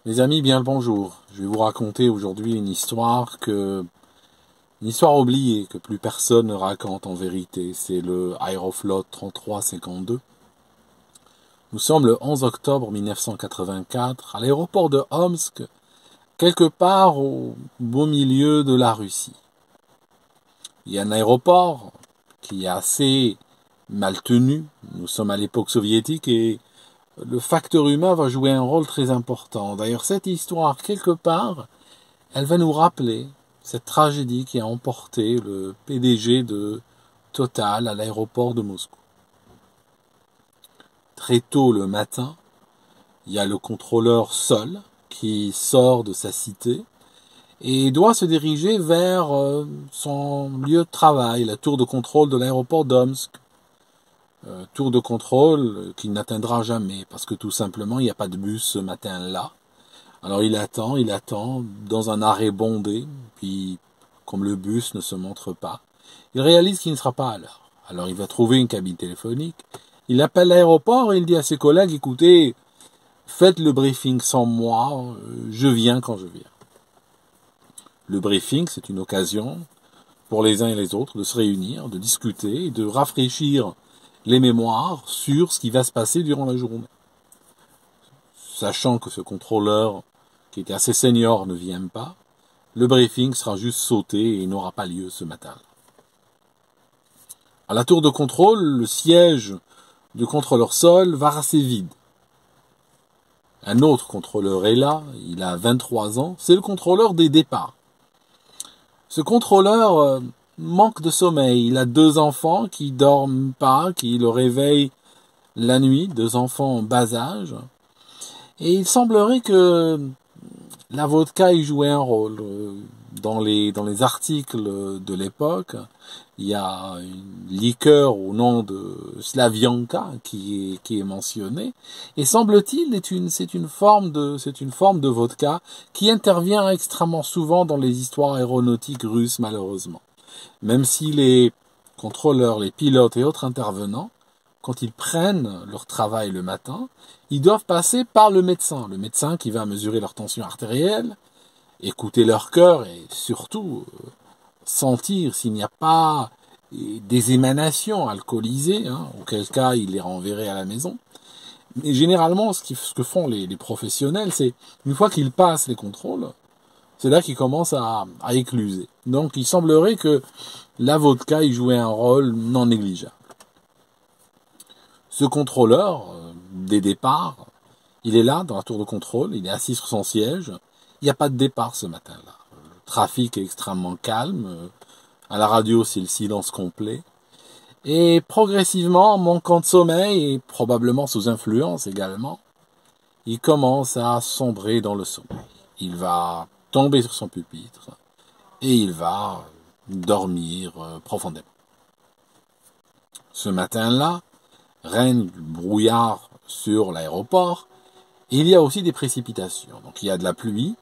Mes amis, bien le bonjour. Je vais vous raconter aujourd'hui une histoire oubliée que plus personne ne raconte en vérité. C'est le Aeroflot 3352. Nous sommes le 11 octobre 1984 à l'aéroport de Omsk, quelque part au beau milieu de la Russie. Il y a un aéroport qui est assez mal tenu. Nous sommes à l'époque soviétique et le facteur humain va jouer un rôle très important. D'ailleurs, cette histoire, quelque part, elle va nous rappeler cette tragédie qui a emporté le PDG de Total à l'aéroport de Moscou. Très tôt le matin, il y a le contrôleur Sol qui sort de sa cité et doit se diriger vers son lieu de travail, la tour de contrôle de l'aéroport d'Omsk. Tour de contrôle qu'il n'atteindra jamais, parce que tout simplement, il n'y a pas de bus ce matin-là. Alors il attend, dans un arrêt bondé, puis comme le bus ne se montre pas, il réalise qu'il ne sera pas à l'heure. Alors il va trouver une cabine téléphonique, il appelle l'aéroport et il dit à ses collègues, écoutez, faites le briefing sans moi, je viens quand je viens. Le briefing, c'est une occasion pour les uns et les autres de se réunir, de discuter, de rafraîchir les mémoires sur ce qui va se passer durant la journée. Sachant que ce contrôleur, qui était assez senior, ne vient pas, le briefing sera juste sauté et n'aura pas lieu ce matin. À la tour de contrôle, le siège du contrôleur Sol va rester vide. Un autre contrôleur est là, il a 23 ans, c'est le contrôleur des départs. Ce contrôleur manque de sommeil. Il a 2 enfants qui dorment pas, qui le réveillent la nuit, 2 enfants en bas âge. Et il semblerait que la vodka y jouait un rôle. Dans les articles de l'époque, il y a une liqueur au nom de Slavianka qui est mentionnée. Et semble-t-il, c'est une forme de vodka qui intervient extrêmement souvent dans les histoires aéronautiques russes, malheureusement. Même si les contrôleurs, les pilotes et autres intervenants, quand ils prennent leur travail le matin, ils doivent passer par le médecin qui va mesurer leur tension artérielle, écouter leur cœur et surtout sentir s'il n'y a pas des émanations alcoolisées, auquel cas il les renverrait à la maison. Mais généralement, ce que font les professionnels, c'est une fois qu'ils passent les contrôles, c'est là qu'ils commencent à écluser. Donc il semblerait que la vodka y jouait un rôle non négligeable. Ce contrôleur des départs, il est là dans la tour de contrôle, il est assis sur son siège, il n'y a pas de départ ce matin-là. Le trafic est extrêmement calme, à la radio c'est le silence complet, et progressivement, manquant de sommeil, et probablement sous influence également, il commence à sombrer dans le sommeil. Il va tomber sur son pupitre et il va dormir profondément. Ce matin-là, règne le brouillard sur l'aéroport et il y a aussi des précipitations. Donc il y a de la pluie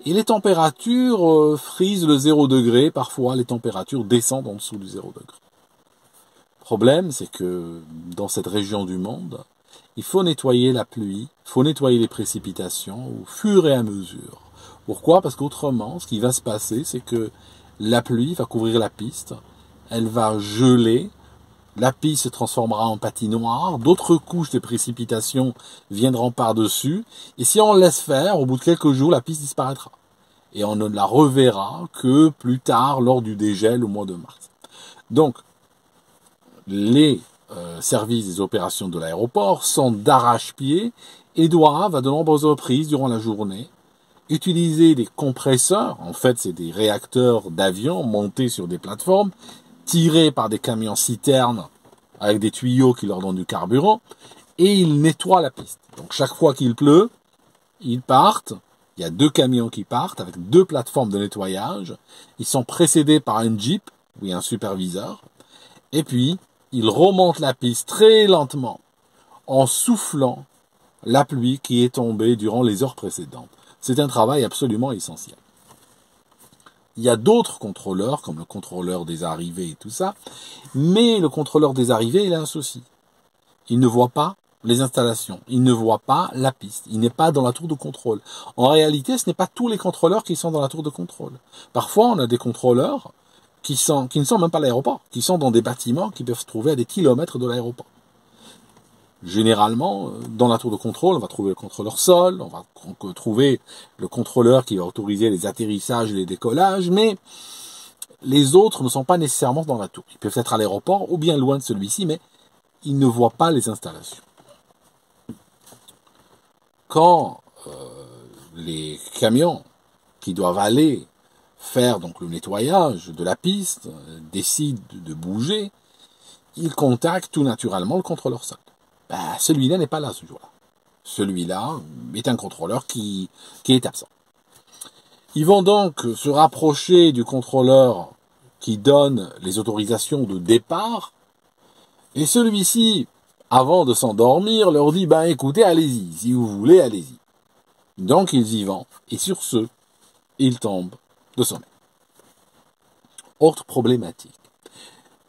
et les températures frisent le 0 degré. Parfois, les températures descendent en dessous du 0 degré. Le problème, c'est que dans cette région du monde, il faut nettoyer la pluie, il faut nettoyer les précipitations au fur et à mesure. Pourquoi? Parce qu'autrement, ce qui va se passer, c'est que la pluie va couvrir la piste, elle va geler, la piste se transformera en patinoire, d'autres couches de précipitations viendront par-dessus, et si on laisse faire, au bout de quelques jours, la piste disparaîtra. Et on ne la reverra que plus tard, lors du dégel au mois de mars. Donc, les services des opérations de l'aéroport sont d'arrache-pied et doivent, à de nombreuses reprises durant la journée, utiliser des compresseurs, en fait c'est des réacteurs d'avion montés sur des plateformes, tirés par des camions citernes avec des tuyaux qui leur donnent du carburant, et ils nettoient la piste. Donc chaque fois qu'il pleut, ils partent, il y a 2 camions qui partent avec 2 plateformes de nettoyage, ils sont précédés par un jeep, oui un superviseur, et puis ils remontent la piste très lentement, en soufflant la pluie qui est tombée durant les heures précédentes. C'est un travail absolument essentiel. Il y a d'autres contrôleurs, comme le contrôleur des arrivées et tout ça, mais le contrôleur des arrivées, il a un souci. Il ne voit pas les installations. Il ne voit pas la piste. Il n'est pas dans la tour de contrôle. En réalité, ce n'est pas tous les contrôleurs qui sont dans la tour de contrôle. Parfois, on a des contrôleurs qui ne sont même pas à l'aéroport, qui sont dans des bâtiments qui peuvent se trouver à des kilomètres de l'aéroport. Généralement, dans la tour de contrôle, on va trouver le contrôleur sol, on va trouver le contrôleur qui va autoriser les atterrissages et les décollages, mais les autres ne sont pas nécessairement dans la tour. Ils peuvent être à l'aéroport ou bien loin de celui-ci, mais ils ne voient pas les installations. Quand les camions qui doivent aller faire donc le nettoyage de la piste décident de bouger, ils contactent tout naturellement le contrôleur sol. Celui-là n'est pas là ce jour-là. Celui-là est un contrôleur qui est absent. Ils vont donc se rapprocher du contrôleur qui donne les autorisations de départ, et celui-ci, avant de s'endormir, leur dit, écoutez, allez-y, si vous voulez, allez-y. Donc ils y vont, et sur ce, ils tombent de sommeil. Autre problématique.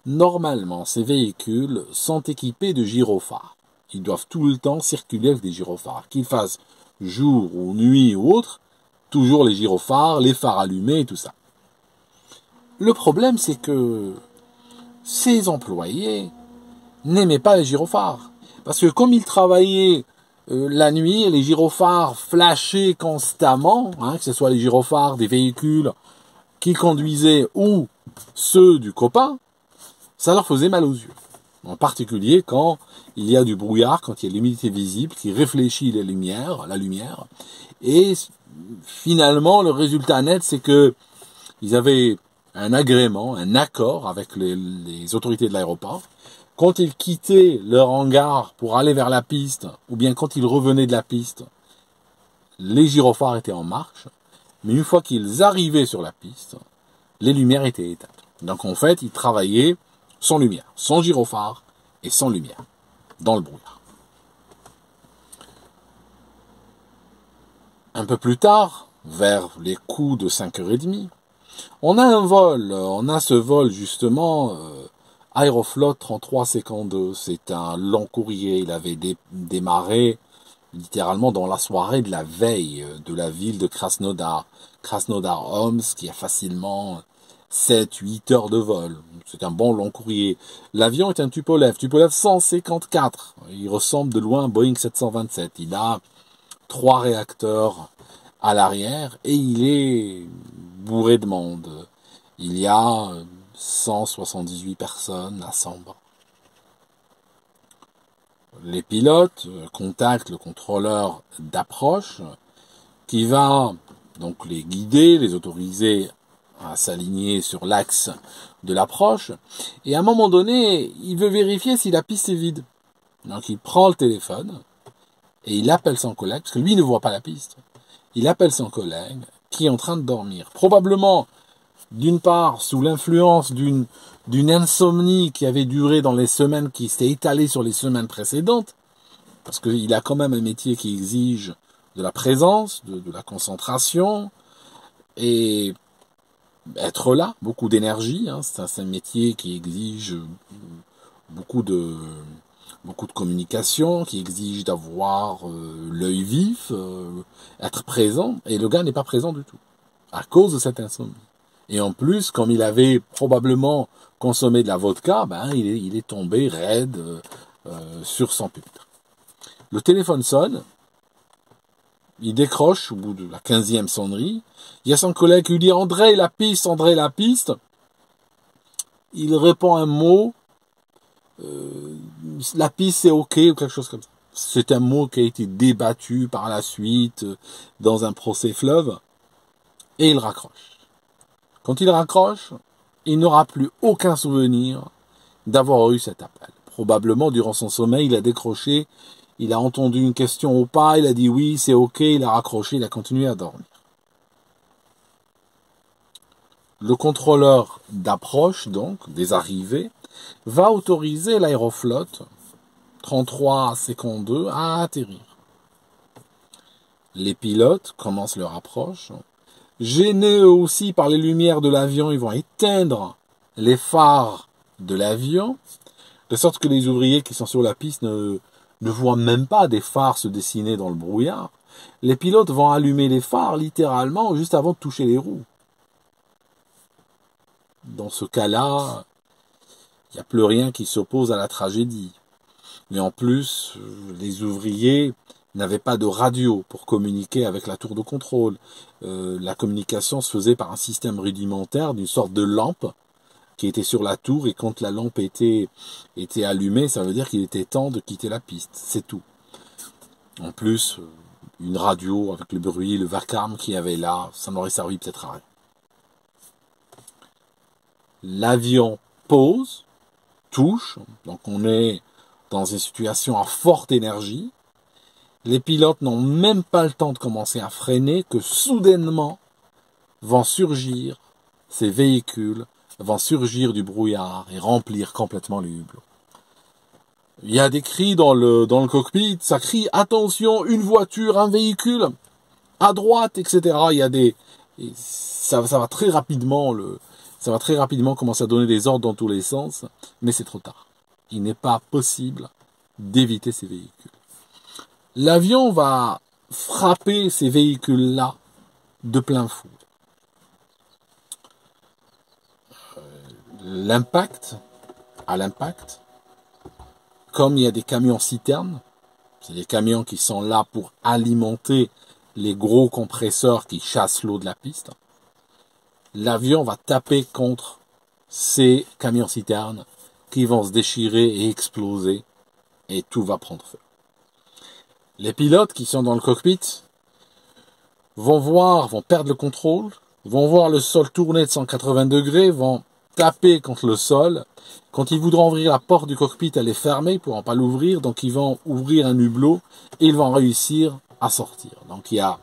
Normalement, ces véhicules sont équipés de gyrophares. Ils doivent tout le temps circuler avec des gyrophares. Qu'ils fassent jour ou nuit ou autre, toujours les gyrophares, les phares allumés et tout ça. Le problème, c'est que ces employés n'aimaient pas les gyrophares. Parce que comme ils travaillaient la nuit, les gyrophares flashaient constamment, que ce soit les gyrophares des véhicules qu'ils conduisaient ou ceux du copain, ça leur faisait mal aux yeux. En particulier quand il y a du brouillard, quand il y a l'humidité visible qui réfléchit la lumière. Et finalement, le résultat net, c'est que ils avaient un agrément, un accord avec les autorités de l'aéroport. Quand ils quittaient leur hangar pour aller vers la piste, ou bien quand ils revenaient de la piste, les gyrophares étaient en marche. Mais une fois qu'ils arrivaient sur la piste, les lumières étaient éteintes. Donc en fait, ils travaillaient sans lumière, sans gyrophare et sans lumière, dans le brouillard. Un peu plus tard, vers les coups de 5h30, on a ce vol justement, Aeroflot 3352, c'est un long courrier, il avait démarré littéralement dans la soirée de la veille de la ville de Krasnodar-Omsk, qui a facilement 7-8 heures de vol. C'est un bon long courrier. L'avion est un Tupolev 154. Il ressemble de loin à un Boeing 727. Il a 3 réacteurs à l'arrière et il est bourré de monde. Il y a 178 personnes à 100 bord. Les pilotes contactent le contrôleur d'approche qui va donc les guider, les autoriser à s'aligner sur l'axe de l'approche. Et à un moment donné, il veut vérifier si la piste est vide. Donc il prend le téléphone et il appelle son collègue, parce que lui ne voit pas la piste. Il appelle son collègue qui est en train de dormir. Probablement, d'une part, sous l'influence d'une insomnie qui avait duré dans les semaines, qui s'est étalée sur les semaines précédentes, parce qu'il a quand même un métier qui exige de la présence, de la concentration, et être là, beaucoup d'énergie. C'est un métier qui exige beaucoup de communication, qui exige d'avoir l'œil vif, être présent, et le gars n'est pas présent du tout, à cause de cette insomnie. Et en plus, comme il avait probablement consommé de la vodka, il est tombé raide sur son pupitre. Le téléphone sonne, il décroche au bout de la 15e sonnerie. Il y a son collègue qui lui dit « André, la piste, André, la piste ». Il répond un mot, la piste c'est ok ou quelque chose comme ça. C'est un mot qui a été débattu par la suite dans un procès fleuve. Et il raccroche. Quand il raccroche, il n'aura plus aucun souvenir d'avoir eu cet appel. Probablement, durant son sommeil, il a décroché, il a entendu une question ou pas, il a dit oui, c'est ok, il a raccroché, il a continué à dormir. Le contrôleur d'approche, donc, des arrivées, va autoriser l'Aeroflot 3352 à atterrir. Les pilotes commencent leur approche. Gênés eux aussi par les lumières de l'avion, ils vont éteindre les phares de l'avion, de sorte que les ouvriers qui sont sur la piste ne ne voient même pas des phares se dessiner dans le brouillard. Les pilotes vont allumer les phares littéralement juste avant de toucher les roues. Dans ce cas-là, il n'y a plus rien qui s'oppose à la tragédie. Mais en plus, les ouvriers n'avaient pas de radio pour communiquer avec la tour de contrôle. La communication se faisait par un système rudimentaire d'une sorte de lampe qui était sur la tour, et quand la lampe était allumée, ça veut dire qu'il était temps de quitter la piste. C'est tout. En plus, une radio avec le bruit, le vacarme qu'il y avait là, ça n'aurait servi peut-être à rien. L'avion pose, touche, donc on est dans une situation à forte énergie. Les pilotes n'ont même pas le temps de commencer à freiner que soudainement vont surgir ces véhicules, vont surgir du brouillard et remplir complètement le hublot. Il y a des cris dans le cockpit, ça crie attention, une voiture, un véhicule, à droite, etc. Il y a ça va très rapidement commencer à donner des ordres dans tous les sens, mais c'est trop tard. Il n'est pas possible d'éviter ces véhicules. L'avion va frapper ces véhicules-là de plein fouet. À l'impact, comme il y a des camions citernes, c'est des camions qui sont là pour alimenter les gros compresseurs qui chassent l'eau de la piste, l'avion va taper contre ces camions citernes qui vont se déchirer et exploser, et tout va prendre feu. Les pilotes qui sont dans le cockpit vont perdre le contrôle, vont voir le sol tourner de 180 degrés, vont taper contre le sol. Quand ils voudront ouvrir la porte du cockpit, elle est fermée, ils ne pourront pas l'ouvrir, donc ils vont ouvrir un hublot et ils vont réussir à sortir. Donc il y a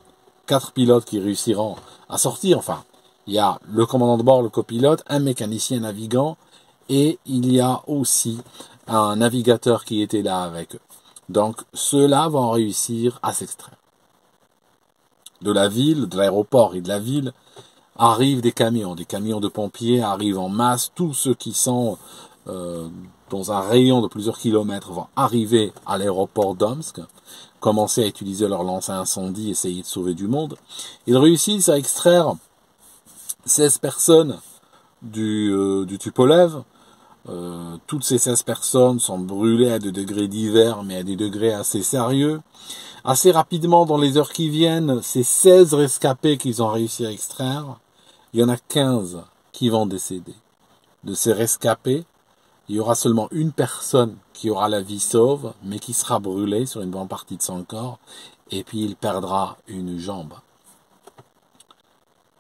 4 pilotes qui réussiront à sortir. Enfin, il y a le commandant de bord, le copilote, un mécanicien navigant, et il y a aussi un navigateur qui était là avec eux. Donc ceux-là vont réussir à s'extraire. De la ville, de l'aéroport et de la ville, arrivent des camions de pompiers arrivent en masse, tous ceux qui sont dans un rayon de plusieurs kilomètres vont arriver à l'aéroport d'Omsk, commencer à utiliser leur lance à incendie, essayer de sauver du monde. Ils réussissent à extraire 16 personnes du Tupolev. Toutes ces 16 personnes sont brûlées à des degrés divers, mais à des degrés assez sérieux. Assez rapidement, dans les heures qui viennent, ces 16 rescapés qu'ils ont réussi à extraire, il y en a 15 qui vont décéder. De ces rescapés, il y aura seulement une personne qui aura la vie sauve, mais qui sera brûlée sur une bonne partie de son corps, et puis il perdra une jambe.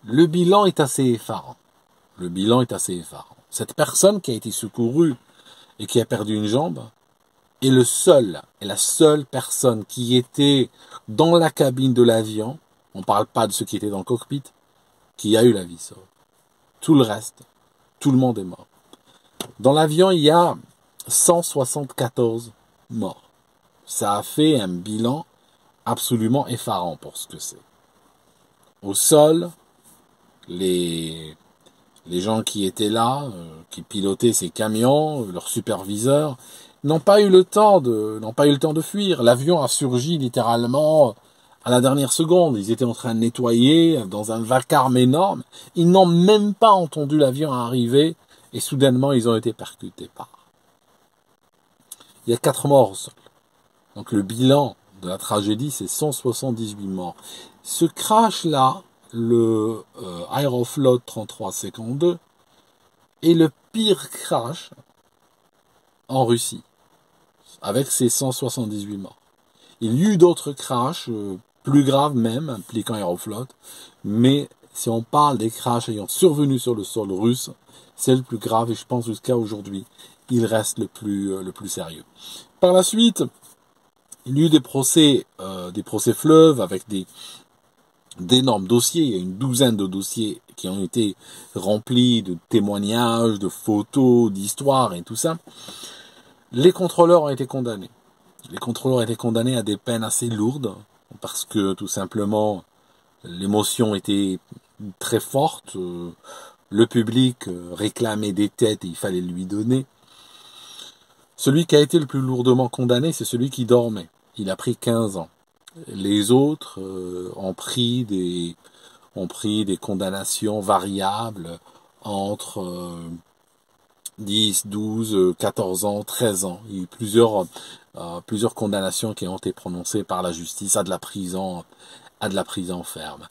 Le bilan est assez effarant. Cette personne qui a été secourue et qui a perdu une jambe est la seule personne qui était dans la cabine de l'avion, on ne parle pas de ceux qui étaient dans le cockpit, qui a eu la vie sauve. Tout le reste, tout le monde est mort. Dans l'avion, il y a 174 morts. Ça a fait un bilan absolument effarant pour ce que c'est. Au sol, les gens qui étaient là, qui pilotaient ces camions, leurs superviseurs, n'ont pas eu le temps de fuir. L'avion a surgi littéralement à la dernière seconde. Ils étaient en train de nettoyer dans un vacarme énorme. Ils n'ont même pas entendu l'avion arriver et soudainement ils ont été percutés par. Il y a 4 morts au sol. Donc le bilan de la tragédie, c'est 178 morts. Ce crash-là, le Aeroflot 3352, est le pire crash en Russie, avec ses 178 morts. Il y a eu d'autres crashs, plus graves même, impliquant Aeroflot, mais si on parle des crashs ayant survenu sur le sol russe, c'est le plus grave, et je pense jusqu'à aujourd'hui, il reste le plus sérieux. Par la suite, il y a eu des procès fleuves avec d'énormes dossiers. Il y a une douzaine de dossiers qui ont été remplis de témoignages, de photos, d'histoires et tout ça. Les contrôleurs ont été condamnés. À des peines assez lourdes parce que tout simplement l'émotion était très forte. Le public réclamait des têtes et il fallait lui donner. Celui qui a été le plus lourdement condamné, c'est celui qui dormait. Il a pris 15 ans. Les autres ont pris des condamnations variables entre 10, 12, 14 ans, 13 ans. Il y a eu plusieurs condamnations qui ont été prononcées par la justice à de la prison ferme.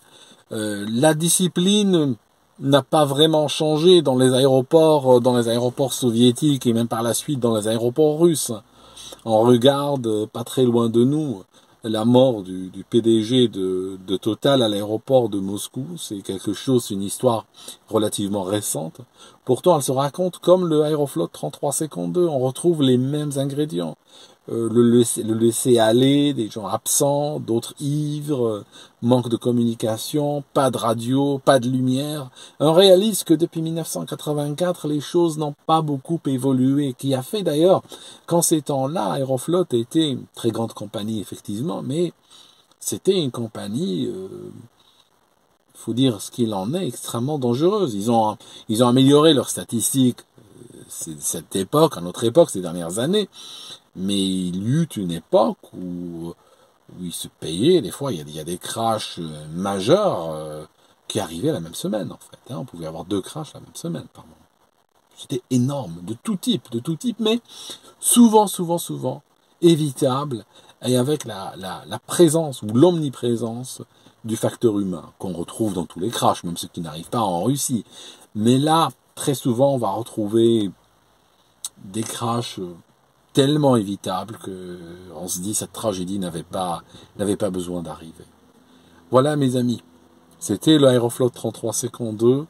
La discipline n'a pas vraiment changé dans les aéroports soviétiques et même par la suite dans les aéroports russes. On regarde pas très loin de nous la mort du PDG de Total à l'aéroport de Moscou. C'est quelque chose, c'est une histoire relativement récente. Pourtant, elle se raconte comme le Aeroflot 3352. On retrouve les mêmes ingrédients. Le laisser aller, des gens absents, d'autres ivres, manque de communication, pas de radio, pas de lumière. On réalise que depuis 1984, les choses n'ont pas beaucoup évolué, qui a fait d'ailleurs qu'en ces temps-là, Aeroflot était une très grande compagnie, effectivement, mais c'était une compagnie, faut dire ce qu'il en est, extrêmement dangereuse. Ils ont amélioré leurs statistiques, cette époque, à notre époque, ces dernières années, mais il y eut une époque où ils se payaient, des fois, il y a des crashs majeurs qui arrivaient la même semaine, en fait. On pouvait avoir 2 crashs la même semaine, par moment. C'était énorme, de tout type, mais souvent, évitable, et avec la présence ou l'omniprésence du facteur humain, qu'on retrouve dans tous les crashs, même ceux qui n'arrivent pas en Russie. Mais là, très souvent, on va retrouver des crashs tellement évitables que on se dit cette tragédie n'avait pas besoin d'arriver. Voilà mes amis, c'était le Aeroflot 3352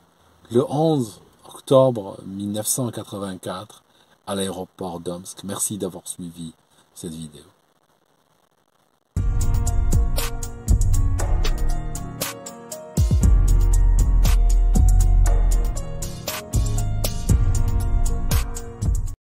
le 11 octobre 1984 à l'aéroport d'Omsk. Merci d'avoir suivi cette vidéo.